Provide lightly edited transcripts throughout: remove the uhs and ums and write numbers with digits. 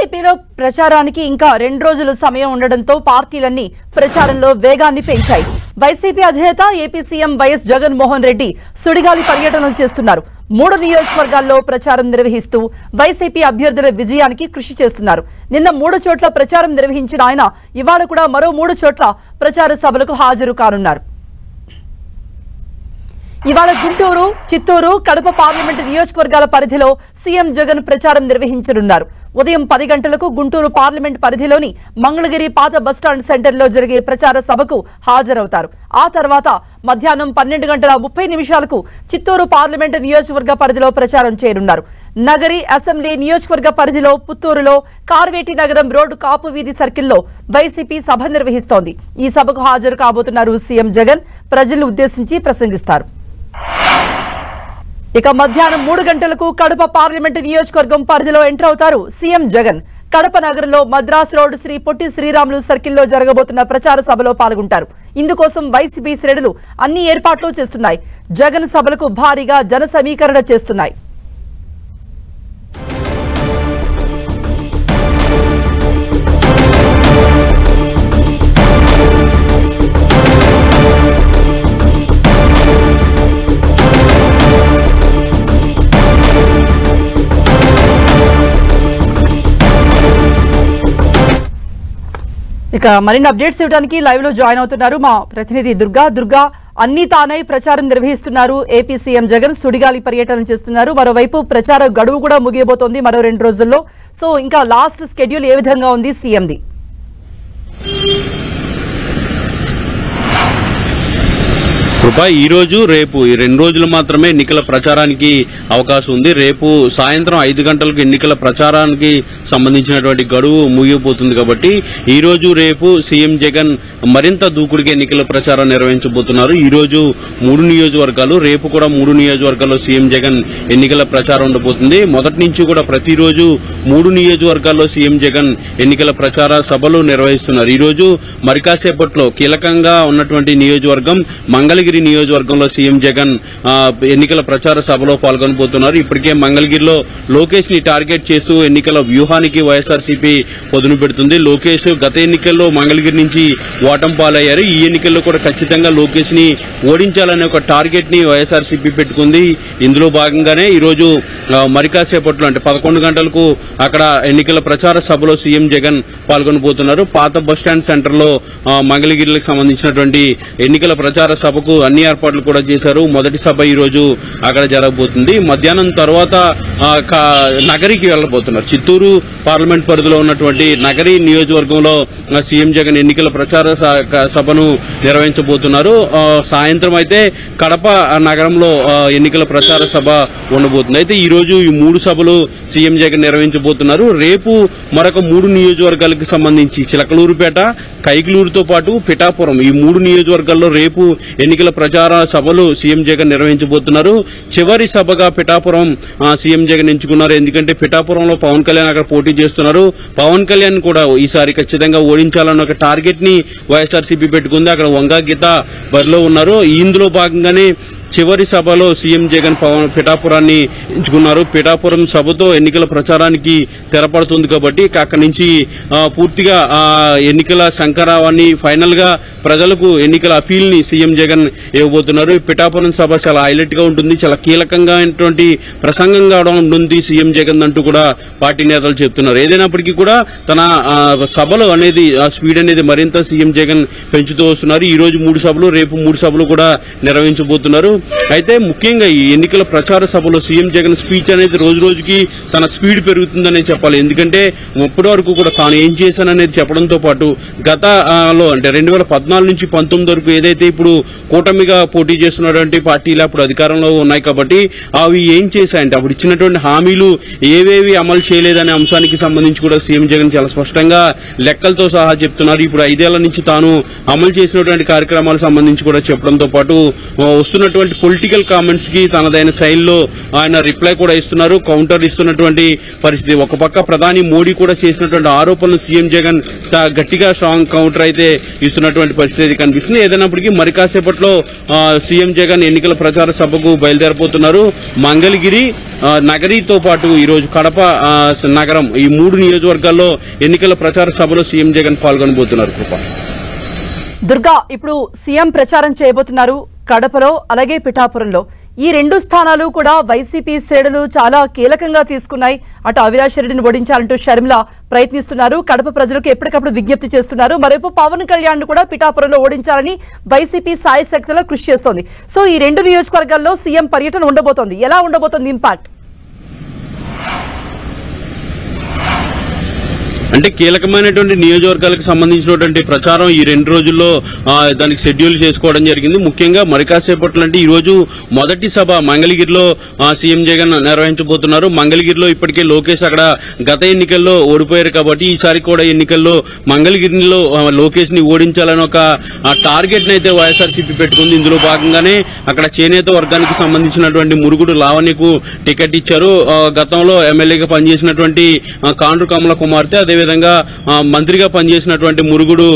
ఏపీలో ప్రచారానికి ఇంకా 2 రోజుల సమయం ఉండడంతో పార్టీలన్నీ ప్రచారంలో వేగాన్ని పెంచాయి. వైసీపీ అధినేత AP CM YS Jaganmohan Reddy సుడిగాలి పర్యటనలు చేస్తున్నారు. 3 నియోజకవర్గాల్లో ప్రచారం నిర్వహిస్తూ వైసీపీ అభ్యర్థుల విజయానికి కృషి చేస్తున్నారు. నిన్న 3 చోట్ల ప్రచారం నిర్వహించిన ఆయన ఇవాళ కూడా మరో 3 చోట్ల ప్రచార సభలకు హాజరు కానున్నారు. ఇవాళ గుంటూరు, చిత్తూరు, కడప పార్లమెంటు నియోజకవర్గాల పరిధిలో సీఎం జగన్ ప్రచారం నిర్వహించనున్నారు. ఉదయం 10 గంటలకు గుంటూరు పార్లమెంట్ పరిధిలోని మంగళగిరి పాత బస్టాండ్ సెంటర్లో జరిగే ప్రచార సభకు హాజరవుతారు. ఆ తర్వాత మధ్యాహ్నం 12:30 చిత్తూరు పార్లమెంటు నియోజకవర్గ పరిధిలో ప్రచారం చేయనున్నారు. నగరి అసెంబ్లీ నియోజకవర్గ పరిధిలో పుత్తూరులో కార్వేటి నగరం రోడ్డు కాపు వీధి సర్కిల్లో వైసీపీ సభ నిర్వహిస్తోంది. ఈ సభకు హాజరు కాబోతున్నారు సీఎం జగన్. ప్రజలను ఉద్దేశించి ప్రసంగిస్తారు. ఇక మధ్యాహ్నం 3 గంటలకు కడప పార్లమెంటు నియోజకవర్గం పరిధిలో ఎంటర్ అవుతారు సీఎం జగన్. కడప నగరంలో మద్రాస్ రోడ్ శ్రీ పొట్టి శ్రీరాములు సర్కిల్లో జరగబోతున్న ప్రచార సభలో పాల్గొంటారు. ఇందుకోసం వైసీపీ శ్రేణులు అన్ని ఏర్పాట్లు చేస్తున్నాయి. జగన్ సభలకు భారీగా జన సమీకరణ చేస్తున్నాయి. ఇక మరిన్ని అప్డేట్స్ ఇవ్వడానికి లైవ్ లో జాయిన్ అవుతున్నారు మా ప్రతినిధి దుర్గా. అన్ని తానై ప్రచారం నిర్వహిస్తున్నారు ఏపీ సీఎం జగన్. సుడిగాలి పర్యటన చేస్తున్నారు. మరోవైపు ప్రచార గడువు కూడా ముగియబోతోంది మరో 2 రోజుల్లో. సో ఇంకా లాస్ట్ షెడ్యూల్ ఏ విధంగా ఉంది సీఎంది? కృప ఈ రోజు రేపు ఈ 2 రోజులు మాత్రమే ఎన్నికల ప్రచారానికి అవకాశం ఉంది. రేపు సాయంత్రం 5 గంటలకు ఎన్నికల ప్రచారానికి సంబంధించినటువంటి గడువు ముగిపోతుంది కాబట్టి ఈ రోజు రేపు సీఎం జగన్ మరింత దూకుడుగా ఎన్నికల ప్రచారం నిర్వహించబోతున్నారు. ఈ రోజు 3 నియోజకవర్గాలు, రేపు కూడా 3 నియోజకవర్గాల్లో సీఎం జగన్ ఎన్నికల ప్రచారం ఉండబోతుంది. మొదటి నుంచి కూడా ప్రతిరోజు 3 నియోజకవర్గాల్లో సీఎం జగన్ ఎన్నికల ప్రచార సభలు నిర్వహిస్తున్నారు. ఈ రోజు మరి కాసేపట్లో కీలకంగా ఉన్నటువంటి నియోజకవర్గం మంగళగిరి నియోజకవర్గంలో సీఎం జగన్ ఎన్నికల ప్రచార సభలో పాల్గొనబోతున్నారు. ఇప్పటికే మంగళగిరిలో లోకేష్ ని టార్గెట్ చేస్తూ ఎన్నికల వ్యూహానికి వైఎస్ఆర్సీపీ పొదును పెడుతుంది. లోకేష్ గత ఎన్నికల్లో మంగళగిరి నుంచి ఓటమి పాలయ్యారు. ఈ ఎన్నికల్లో కూడా ఖచ్చితంగా లోకేష్ ని ఓడించాలనే ఒక టార్గెట్ ని వైఎస్ఆర్సీపీ పెట్టుకుంది. ఇందులో భాగంగానే ఈ రోజు మరి కాసేపట్లో అంటే 11 గంటలకు అక్కడ ఎన్నికల ప్రచార సభలో సీఎం జగన్ పాల్గొనబోతున్నారు. పాత బస్టాండ్ సెంటర్ లో మంగళగిరికి సంబంధించినటువంటి ఎన్నికల ప్రచార సభకు అన్ని ఏర్పాట్లు కూడా చేశారు. మొదటి సభ ఈ రోజు అక్కడ జరగబోతుంది. మధ్యాహ్నం తర్వాత నగరికి వెళ్లబోతున్నారు. చిత్తూరు పార్లమెంట్ పరిధిలో ఉన్నటువంటి నగరి నియోజకవర్గంలో సీఎం జగన్ ఎన్నికల ప్రచార సభను నిర్వహించబోతున్నారు. సాయంత్రం అయితే కడప నగరంలో ఎన్నికల ప్రచార సభ ఉండబోతుంది. అయితే ఈ రోజు ఈ 3 సభలు సీఎం జగన్ నిర్వహించబోతున్నారు. రేపు మరొక 3 నియోజకవర్గాలకు సంబంధించి చిలకలూరుపేట, కైకలూరుతో పాటు పిఠాపురం ఈ 3 నియోజకవర్గాల్లో రేపు ఎన్నికల ప్రచార సభలు సీఎం జగన్ నిర్వహించబోతున్నారు. చివరి సభగా పిఠాపురం సీఎం జగన్ ఎంచుకున్నారు. ఎందుకంటే పిఠాపురంలో పవన్ కళ్యాణ్ అక్కడ పోటీ చేస్తున్నారు. పవన్ కళ్యాణ్ కూడా ఈసారి ఖచ్చితంగా ఓడించాలన్న ఒక టార్గెట్ ని వైఎస్ఆర్సీపీ పెట్టుకుంది. అక్కడ వంగా గీత బరిలో ఉన్నారు. ఇందులో భాగంగానే చివరి సభలో సీఎం జగన్ పిఠాపురాన్ని ఎంచుకున్నారు. పిఠాపురం సభతో ఎన్నికల ప్రచారానికి తెరపడుతుంది కాబట్టి అక్కడి నుంచి పూర్తిగా ఎన్నికల శంకరావాన్ని ఫైనల్ గా ప్రజలకు ఎన్నికల అపీల్ ని సీఎం జగన్ ఇవ్వబోతున్నారు. పిఠాపురం సభ చాలా హైలైట్ గా ఉంటుంది. చాలా కీలకంగా ప్రసంగంగా ఉంటుంది సీఎం జగన్ అంటూ కూడా పార్టీ నేతలు చెప్తున్నారు. ఏదైనప్పటికీ కూడా తన సభలు అనేది స్పీడ్ అనేది మరింత సీఎం జగన్ పెంచుతూ వస్తున్నారు. ఈ రోజు 3 సభలు, రేపు 3 సభలు కూడా నిర్వహించబోతున్నారు. అయితే ముఖ్యంగా ఈ ఎన్నికల ప్రచార సభలో సీఎం జగన్ స్పీచ్ అనేది రోజు రోజుకి తన స్పీడ్ పెరుగుతుందనే చెప్పాలి. ఎందుకంటే ఇప్పటి వరకు కూడా తాను ఏం చేశాననేది చెప్పడంతో పాటు గతలో అంటే 2014 నుంచి 19 వరకు ఏదైతే ఇప్పుడు కూటమిగా పోటీ చేస్తున్నటువంటి పార్టీలు అప్పుడు అధికారంలో ఉన్నాయి కాబట్టి అవి ఏం చేశాయంటే అప్పుడు ఇచ్చినటువంటి హామీలు ఏవేవి అమలు చేయలేదనే అంశానికి సంబంధించి కూడా సీఎం జగన్ చాలా స్పష్టంగా లెక్కలతో సహా చెప్తున్నారు. ఇప్పుడు 5 ఏళ్ల నుంచి తాను అమలు చేసినటువంటి కార్యక్రమాలకు సంబంధించి కూడా చెప్పడంతో పాటు వస్తున్నటువంటి చేసినటువంటి పొలిటికల్ కామెంట్స్ కి తనదైన శైలిలో ఆయన రిప్లై కూడా ఇస్తున్నారు, కౌంటర్ ఇస్తున్నటువంటి పరిస్థితి. ఒక పక్క ప్రధాని మోడీ కూడా చేసినటువంటి ఆరోపణలు సీఎం జగన్ గట్టిగా స్ట్రాంగ్ కౌంటర్ అయితే ఇస్తున్నటువంటి పరిస్థితి కనిపిస్తుంది. ఏదైనప్పటికీ మరి కాసేపట్లో సీఎం జగన్ ఎన్నికల ప్రచార సభకు బయలుదేరబోతున్నారు. మంగళగిరి నగరితో పాటు ఈరోజు కడప నగరం ఈ 3 నియోజకవర్గాల్లో ఎన్నికల ప్రచార సభలో సీఎం జగన్ పాల్గొనబోతున్నారు. కృప దుర్గా, ఇప్పుడు సీఎం ప్రచారం చేయబోతున్నారు కడపలో అలాగే పిఠాపురంలో. ఈ 2 స్థానాలు కూడా వైసీపీ శ్రేణులు చాలా కీలకంగా తీసుకున్నాయి. అటు అవినాష్ రెడ్డిని ఓడించాలంటూ షర్మిల ప్రయత్నిస్తున్నారు. కడప ప్రజలకు ఎప్పటికప్పుడు విజ్ఞప్తి చేస్తున్నారు. మరోవైపు పవన్ కళ్యాణ్ కూడా పిఠాపురంలో ఓడించాలని వైసీపీ సాయశక్తిలో కృషి చేస్తోంది. సో ఈ 2 నియోజకవర్గాల్లో సీఎం పర్యటన ఉండబోతోంది. ఎలా ఉండబోతోంది ఇంపాక్ట్? అంటే కీలకమైనటువంటి నియోజకవర్గాలకు సంబంధించినటువంటి ప్రచారం ఈ 2 రోజుల్లో దానికి షెడ్యూల్ చేసుకోవడం జరిగింది. ముఖ్యంగా మరి కాసేపట్లో అంటే ఈ రోజు మొదటి సభ మంగళగిరిలో సీఎం జగన్ నిర్వహించబోతున్నారు. మంగళగిరిలో ఇప్పటికే లోకేష్ అక్కడ గత ఎన్నికల్లో ఓడిపోయారు కాబట్టి ఈసారి కూడా ఎన్నికల్లో మంగళగిరిలో లోకేష్ ని ఓడించాలని ఒక టార్గెట్ ని అయితే వైఎస్ఆర్సీపీ పెట్టుకుంది. ఇందులో భాగంగానే అక్కడ చేనేత వర్గానికి సంబంధించినటువంటి మురుగుడు లావణ్యకు టికెట్ ఇచ్చారు. గతంలో ఎమ్మెల్యేగా పనిచేసినటువంటి కాండ్రు కమల కుమార్తె, అదేవిధంగా మంత్రిగా పనిచేసినటువంటి మురుగుడు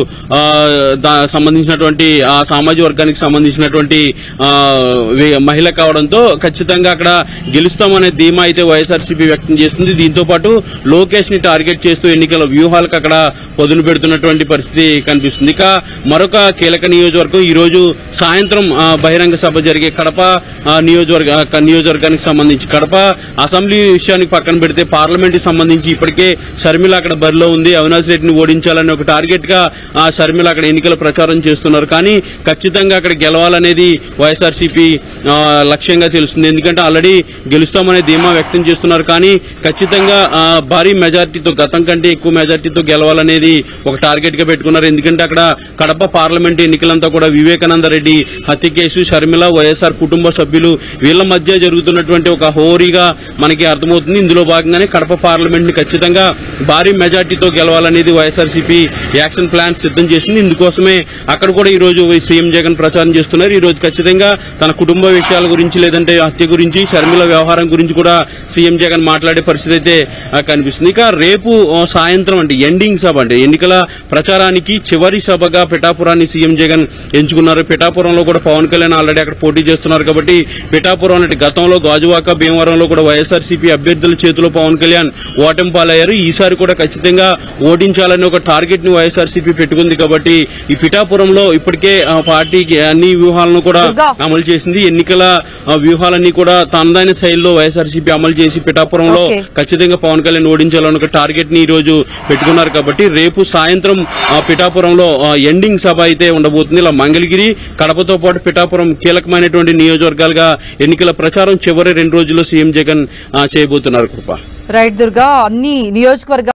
సంబంధించినటువంటి ఆ సామాజిక వర్గానికి సంబంధించినటువంటి మహిళ కావడంతో ఖచ్చితంగా అక్కడ గెలుస్తామనే ధీమా అయితే వైఎస్ఆర్సీపీ వ్యక్తం చేస్తుంది. దీంతో పాటు లోకేష్ ని టార్గెట్ చేస్తూ ఎన్నికల వ్యూహాలకు అక్కడ పొదును పెడుతున్నటువంటి పరిస్థితి కనిపిస్తుంది. ఇక మరొక కీలక నియోజకవర్గం ఈ రోజు సాయంత్రం బహిరంగ సభ జరిగే కడప నియోజకవర్గానికి సంబంధించి కడప అసెంబ్లీ విషయానికి పక్కన పెడితే పార్లమెంట్ కి సంబంధించి ఇప్పటికే షర్మిల అక్కడ బరిలో ఉంది. అవినాష్ రెడ్డిని ఓడించాలని ఒక టార్గెట్ గా షర్మిల అక్కడ ఎన్నికల ప్రచారం చేస్తున్నారు. కానీ ఖచ్చితంగా అక్కడ గెలవాలనేది వైఎస్ఆర్సీపీ లక్ష్యంగా తెలుస్తుంది. ఎందుకంటే ఆల్రెడీ గెలుస్తామనే ధీమా వ్యక్తం చేస్తున్నారు. కానీ ఖచ్చితంగా భారీ మెజార్టీతో, గతం కంటే ఎక్కువ మెజార్టీతో గెలవాలనేది ఒక టార్గెట్ గా పెట్టుకున్నారు. ఎందుకంటే అక్కడ కడప పార్లమెంట్ ఎన్నికలంతా కూడా వివేకానంద రెడ్డి హత్య కేసు, షర్మిల, వైఎస్ఆర్ కుటుంబ సభ్యులు వీళ్ల మధ్య జరుగుతున్నటువంటి ఒక హోరీగా మనకి అర్థమవుతుంది. ఇందులో భాగంగానే కడప పార్లమెంట్ ని ఖచ్చితంగా భారీ మెజార్టీతో గెలవాలనేది వైఎస్ఆర్సీపీ యాక్షన్ ప్లాన్ సిద్ధం చేసింది. ఇందుకోసమే అక్కడ కూడా ఈ రోజు సీఎం జగన్ ప్రచారం చేస్తున్నారు. ఈ రోజు ఖచ్చితంగా తన కుటుంబ విషయాల గురించి, లేదంటే హత్య గురించి, షర్మిల వ్యవహారం గురించి కూడా సీఎం జగన్ మాట్లాడే పరిస్థితి అయితే కనిపిస్తుంది. ఇక రేపు సాయంత్రం అంటే ఎండింగ్ సభ, అంటే ఎన్నికల ప్రచారానికి చివరి సభగా పిఠాపురాన్ని సీఎం జగన్ ఎంచుకున్నారు. పిఠాపురంలో కూడా పవన్ కళ్యాణ్ ఆల్రెడీ అక్కడ పోటీ చేస్తున్నారు కాబట్టి పిఠాపురం అంటే గతంలో గాజువాక, భీమవరంలో కూడా వైఎస్ఆర్సీపీ అభ్యర్థుల చేతిలో పవన్ కళ్యాణ్ ఓటమి పాలయ్యారు. ఈసారి కూడా ఖచ్చితంగా ఓడించాలని ఒక టార్గెట్ ని వైఎస్ఆర్సీపీ పెట్టుకుంది కాబట్టి ఈ పిఠాపురంలో ఇప్పటికే పార్టీకి అన్ని వ్యూహాలను కూడా అమలు చేసింది. ఎన్నికల వ్యూహాలన్నీ కూడా తనదైన శైలిలో వైఎస్ఆర్సీపీ అమలు చేసి పిఠాపురంలో ఖచ్చితంగా పవన్ కళ్యాణ్ ఓడించాలని ఒక టార్గెట్ ని ఈ రోజు పెట్టుకున్నారు. కాబట్టి రేపు సాయంత్రం పిఠాపురంలో ఎండింగ్ సభ అయితే ఉండబోతుంది. ఇలా మంగళగిరి, కడపతో పాటు పిఠాపురం కీలకమైనటువంటి నియోజకవర్గాలుగా ఎన్నికల ప్రచారం చివరి 2 రోజుల్లో సీఎం జగన్ చేయబోతున్నారు. కృప రైట్ దుర్గా, అన్ని నియోజకవర్గాలు